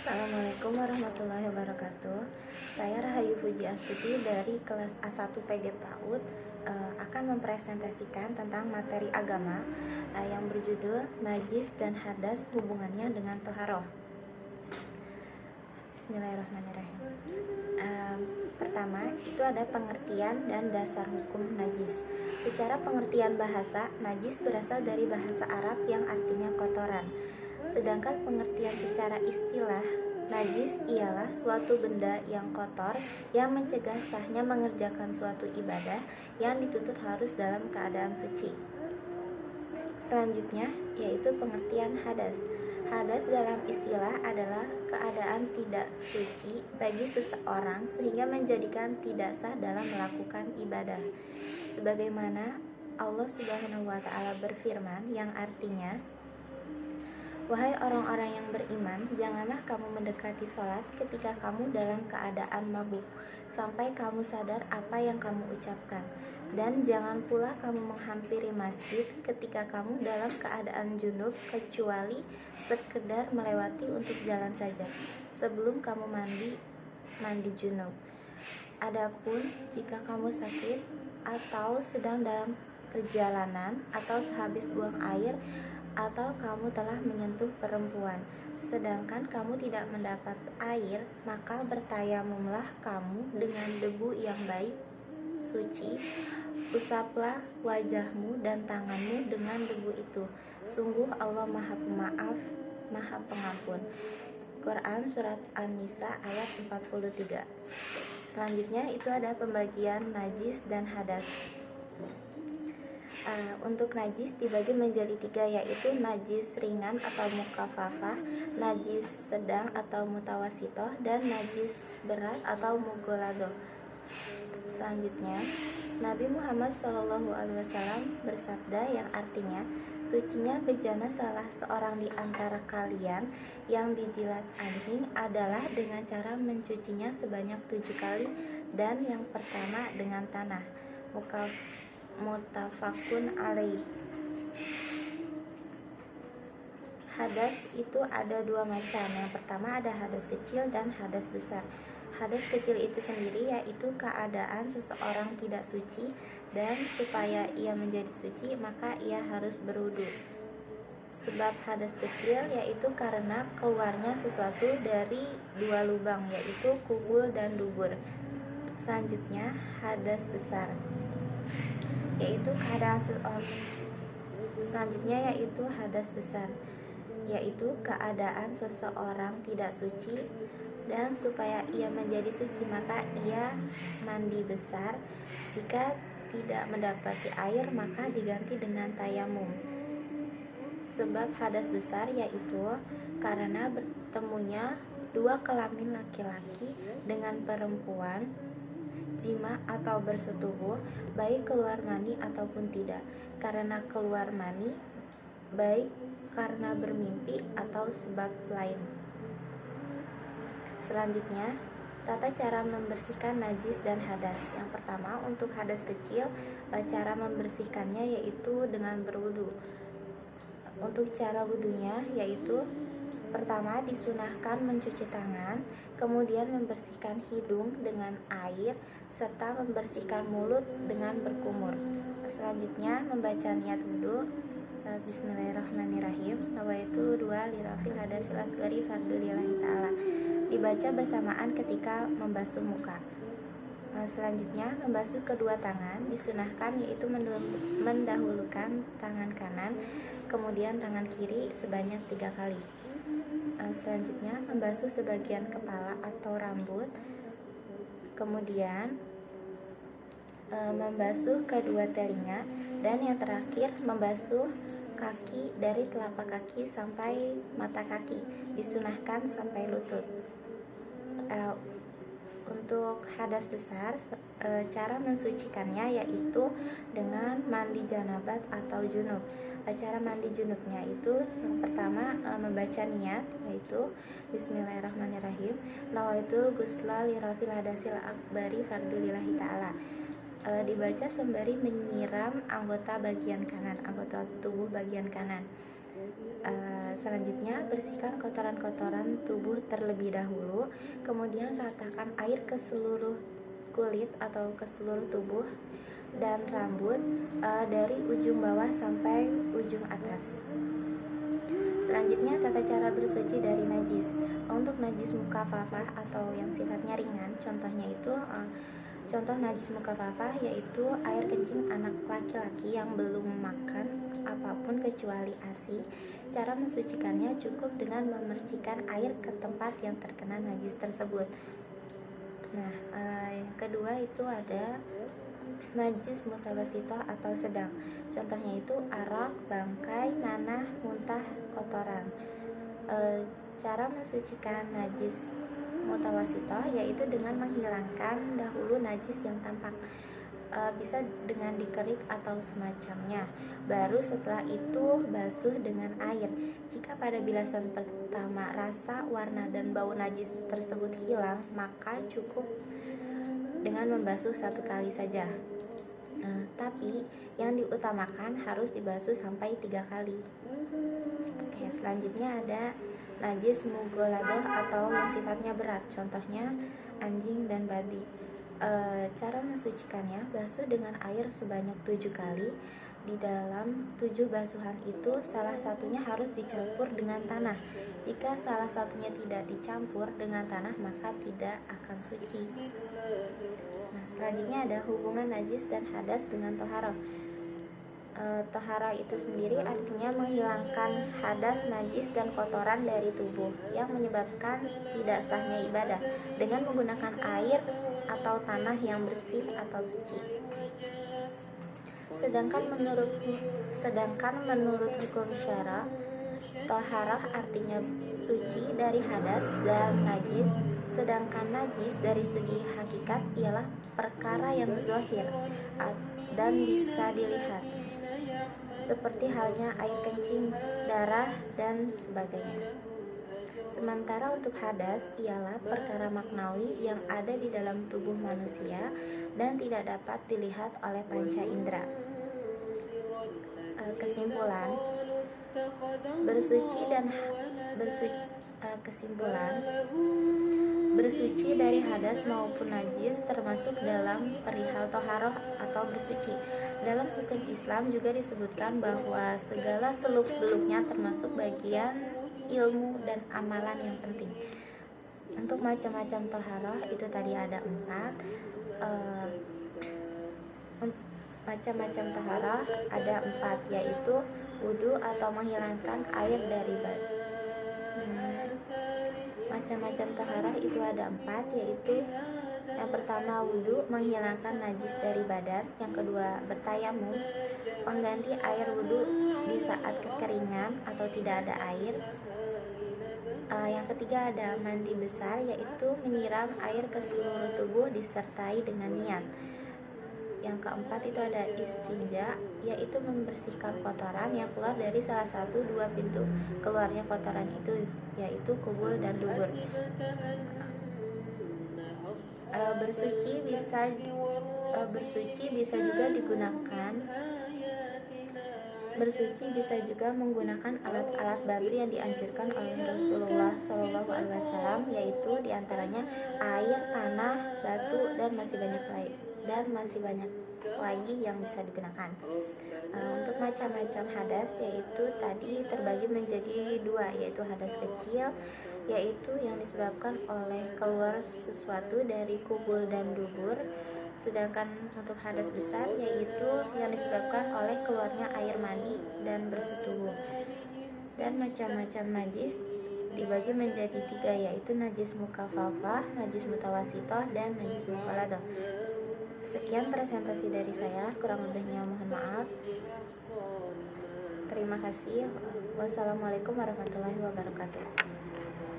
Assalamualaikum warahmatullahi wabarakatuh. Saya Rahayu Puji Astuti dari kelas A1 PG PAUD akan mempresentasikan tentang materi agama yang berjudul Najis dan Hadas Hubungannya dengan Toharoh. Bismillahirrahmanirrahim. Pertama, itu ada pengertian dan dasar hukum najis. Secara pengertian bahasa, najis berasal dari bahasa Arab yang artinya kotoran. Sedangkan pengertian secara istilah, najis ialah suatu benda yang kotor yang mencegah sahnya mengerjakan suatu ibadah yang dituntut harus dalam keadaan suci. Selanjutnya, yaitu pengertian hadas. Hadas dalam istilah adalah keadaan tidak suci bagi seseorang sehingga menjadikan tidak sah dalam melakukan ibadah. Sebagaimana Allah Subhanahu wa Ta'ala berfirman yang artinya, "Wahai orang-orang yang beriman, janganlah kamu mendekati sholat ketika kamu dalam keadaan mabuk, sampai kamu sadar apa yang kamu ucapkan. Dan jangan pula kamu menghampiri masjid ketika kamu dalam keadaan junub, kecuali sekedar melewati untuk jalan saja, sebelum kamu mandi junub. Adapun jika kamu sakit, atau sedang dalam perjalanan, atau sehabis buang air, atau kamu telah menyentuh perempuan, sedangkan kamu tidak mendapat air, maka bertayamumlah kamu dengan debu yang baik, suci. Usaplah wajahmu dan tanganmu dengan debu itu. Sungguh Allah Maha Pemaaf, Maha Pengampun." Quran Surat An-Nisa ayat 43. Selanjutnya itu ada pembagian najis dan hadas. Untuk najis dibagi menjadi 3, yaitu najis ringan atau mukafafah, najis sedang atau mutawasitoh, dan najis berat atau mugoladoh. Selanjutnya, Nabi Muhammad SAW bersabda yang artinya, "Sucinya bejana salah seorang di antara kalian yang dijilat anjing adalah dengan cara mencucinya sebanyak 7 kali, dan yang pertama dengan tanah." Muttafaqun alaih. Hadas itu ada 2 macam. Yang pertama ada hadas kecil dan hadas besar. Hadas kecil itu sendiri yaitu keadaan seseorang tidak suci, dan supaya ia menjadi suci maka ia harus berwudu. Sebab hadas kecil yaitu karena keluarnya sesuatu dari 2 lubang, yaitu kubul dan dubur. Selanjutnya hadas besar, yaitu keadaan selanjutnya yaitu hadas besar, yaitu keadaan seseorang tidak suci, dan supaya ia menjadi suci maka ia mandi besar. Jika tidak mendapati air maka diganti dengan tayamum. Sebab hadas besar yaitu karena bertemunya 2 kelamin laki-laki dengan perempuan, jima atau bersetubuh, baik keluar mani ataupun tidak, karena keluar mani, baik karena bermimpi atau sebab lain. Selanjutnya, tata cara membersihkan najis dan hadas. Yang pertama, untuk hadas kecil, cara membersihkannya yaitu dengan berwudu. Untuk cara wudunya yaitu, pertama disunahkan mencuci tangan, kemudian membersihkan hidung dengan air, serta membersihkan mulut dengan berkumur. Selanjutnya membaca niat wudu. Bismillahirrahmanirrahim. Nawaitu dua lirafil hadasil asgari fardulillahi ta'ala. Dibaca bersamaan ketika membasuh muka. Selanjutnya membasuh kedua tangan disunahkan, yaitu mendahulukan tangan kanan, kemudian tangan kiri sebanyak 3 kali. Selanjutnya membasuh sebagian kepala atau rambut, kemudian membasuh kedua telinga, dan yang terakhir membasuh kaki dari telapak kaki sampai mata kaki, disunahkan sampai lutut. Untuk hadas besar, cara mensucikannya yaitu dengan mandi janabat atau junub. Cara mandi junubnya itu yang pertama membaca niat, yaitu Bismillahirrahmanirrahim, nawaitul gusla lirafil hadasil akbari fardulillahi ta'ala. Dibaca sembari menyiram anggota tubuh bagian kanan. Selanjutnya, bersihkan kotoran-kotoran tubuh terlebih dahulu, kemudian ratakan air ke seluruh kulit atau ke seluruh tubuh dan rambut, dari ujung bawah sampai ujung atas. Selanjutnya, tata cara bersuci dari najis. Untuk najis mukafafah atau yang sifatnya ringan, contoh najis mukafafah yaitu air kencing anak laki-laki yang belum makan apapun kecuali ASI. Cara mensucikannya cukup dengan memercikan air ke tempat yang terkena najis tersebut. Nah, yang kedua itu ada najis mutawasitoh atau sedang. Contohnya itu arak, bangkai, nanah, muntah, kotoran. Cara mensucikan najis mutawasitoh yaitu dengan menghilangkan dahulu najis yang tampak, bisa dengan dikerik atau semacamnya. Baru setelah itu basuh dengan air. Jika pada bilasan pertama rasa, warna, dan bau najis tersebut hilang, maka cukup dengan membasuh 1 kali saja. Tapi yang diutamakan harus dibasuh sampai 3 kali. Oke, selanjutnya ada najis mugoladoh atau yang sifatnya berat. Contohnya anjing dan babi. Cara mensucikannya, basuh dengan air sebanyak 7 kali. Di dalam 7 basuhan itu salah satunya harus dicampur dengan tanah. Jika salah satunya tidak dicampur dengan tanah, maka tidak akan suci. Nah, selanjutnya ada hubungan najis dan hadas dengan toharoh. Toharoh itu sendiri artinya menghilangkan hadas, najis, dan kotoran dari tubuh yang menyebabkan tidak sahnya ibadah dengan menggunakan air atau tanah yang bersih atau suci. Sedangkan menurut hukum syara, toharah artinya suci dari hadas dan najis, sedangkan najis dari segi hakikat ialah perkara yang zahir dan bisa dilihat, seperti halnya air kencing, darah, dan sebagainya. Sementara untuk hadas ialah perkara maknawi yang ada di dalam tubuh manusia dan tidak dapat dilihat oleh panca indera. Kesimpulan, bersuci dari hadas maupun najis termasuk dalam perihal toharoh atau bersuci. Dalam hukum Islam juga disebutkan bahwa segala seluk-beluknya termasuk bagian ilmu dan amalan yang penting. Untuk macam-macam toharoh itu tadi ada 4. Macam-macam toharoh ada 4, yaitu wudu atau menghilangkan air dari badan. Macam-macam toharoh itu ada 4, yaitu yang pertama wudu, menghilangkan najis dari badan. Yang kedua bertayamum, mengganti air wudu di saat kekeringan atau tidak ada air. Yang ketiga ada mandi besar, yaitu menyiram air ke seluruh tubuh disertai dengan niat. Yang keempat itu ada istinja, yaitu membersihkan kotoran yang keluar dari salah satu 2 pintu keluarnya kotoran itu, yaitu kubul dan dubur. Bersuci bisa juga menggunakan alat-alat bantu yang dianjurkan oleh Rasulullah SAW, yaitu diantaranya air, tanah, batu, dan masih banyak lagi yang bisa digunakan. Untuk macam-macam hadas yaitu tadi terbagi menjadi 2, yaitu hadas kecil, yaitu yang disebabkan oleh keluar sesuatu dari kubul dan dubur. Sedangkan untuk hadas besar yaitu yang disebabkan oleh keluarnya air mani dan bersetubuh. Dan macam-macam najis dibagi menjadi 3, yaitu najis mukafafah, najis mutawasitoh, dan najis mughaladoh. Sekian presentasi dari saya, kurang lebihnya mohon maaf. Terima kasih. Wassalamualaikum warahmatullahi wabarakatuh.